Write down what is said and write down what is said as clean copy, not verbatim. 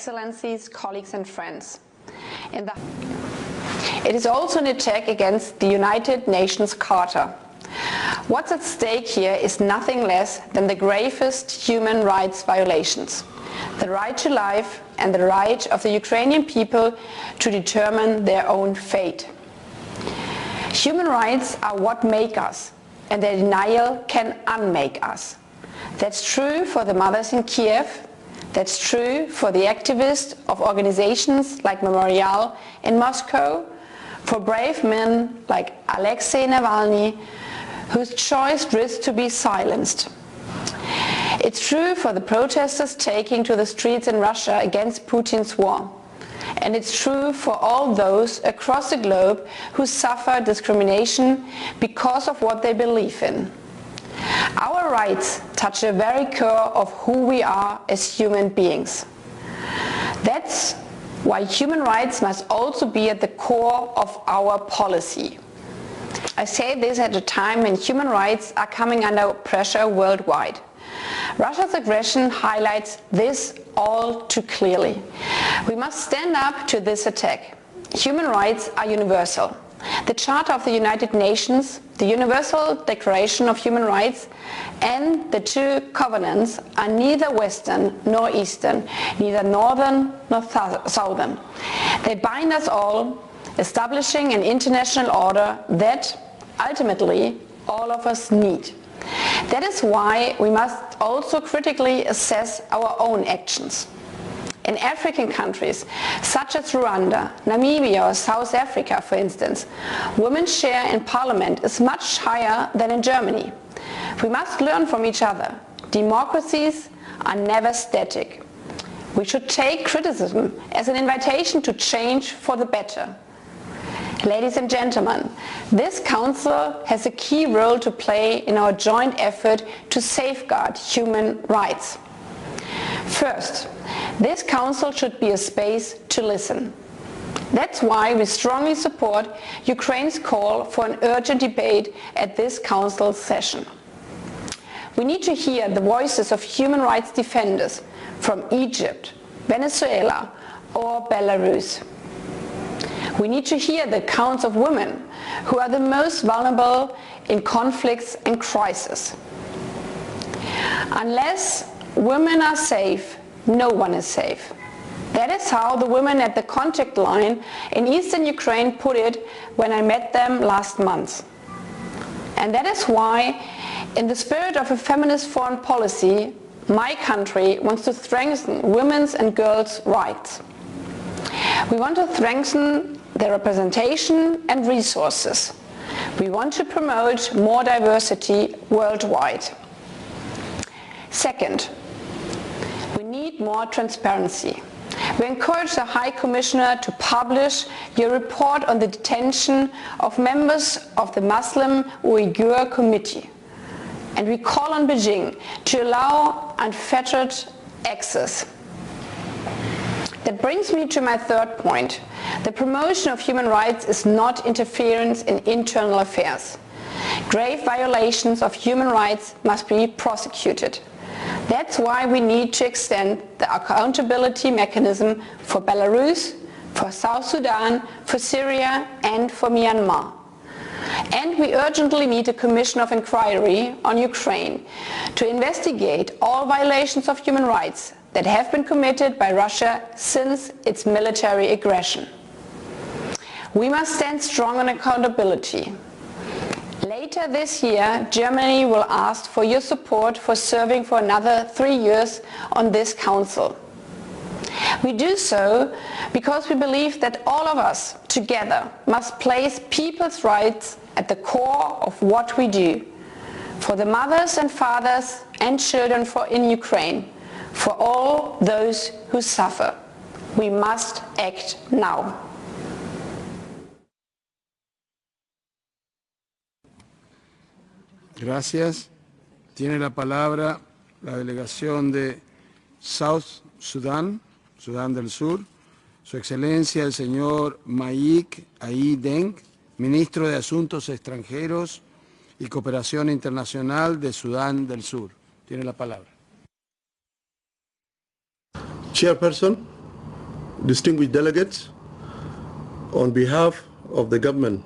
Excellencies, colleagues and friends. It is also an attack against the United Nations Charter. What's at stake here is nothing less than the gravest human rights violations. The right to life and the right of the Ukrainian people to determine their own fate. Human rights are what make us, and their denial can unmake us. That's true for the mothers in Kiev. That's true for the activists of organizations like Memorial in Moscow, for brave men like Alexei Navalny, whose choice risks to be silenced. It's true for the protesters taking to the streets in Russia against Putin's war. And it's true for all those across the globe who suffer discrimination because of what they believe in. Our rights touch the very core of who we are as human beings. That's why human rights must also be at the core of our policy. I say this at a time when human rights are coming under pressure worldwide. Russia's aggression highlights this all too clearly. We must stand up to this attack. Human rights are universal. The Charter of the United Nations, the Universal Declaration of Human Rights, and the two covenants are neither Western nor Eastern, neither Northern nor Southern. They bind us all, establishing an international order that, ultimately, all of us need. That is why we must also critically assess our own actions. In African countries, such as Rwanda, Namibia or South Africa, for instance, women's share in parliament is much higher than in Germany. We must learn from each other. Democracies are never static. We should take criticism as an invitation to change for the better. Ladies and gentlemen, this Council has a key role to play in our joint effort to safeguard human rights. First, this Council should be a space to listen. That's why we strongly support Ukraine's call for an urgent debate at this Council session. We need to hear the voices of human rights defenders from Egypt, Venezuela or Belarus. We need to hear the accounts of women who are the most vulnerable in conflicts and crises. Unless women are safe, no one is safe. That is how the women at the contact line in eastern Ukraine put it when I met them last month. And that is why, in the spirit of a feminist foreign policy, my country wants to strengthen women's and girls' rights. We want to strengthen their representation and resources. We want to promote more diversity worldwide. Second, we need more transparency. We encourage the High Commissioner to publish your report on the detention of members of the Muslim Uyghur Committee. And we call on Beijing to allow unfettered access. That brings me to my third point. The promotion of human rights is not interference in internal affairs. Grave violations of human rights must be prosecuted. That's why we need to extend the accountability mechanism for Belarus, for South Sudan, for Syria and for Myanmar. And we urgently need a commission of inquiry on Ukraine to investigate all violations of human rights that have been committed by Russia since its military aggression. We must stand strong on accountability. Later this year, Germany will ask for your support for serving for another 3 years on this Council. We do so because we believe that all of us together must place people's rights at the core of what we do. For the mothers and fathers and children in Ukraine, for all those who suffer. We must act now. Gracias. Tiene la palabra la delegación de South Sudan, Sudán del Sur, Su Excelencia el señor Maik Ai Deng, Ministro de Asuntos Extranjeros y Cooperación Internacional de Sudán del Sur. Tiene la palabra. Chairperson, distinguished delegates, on behalf of the government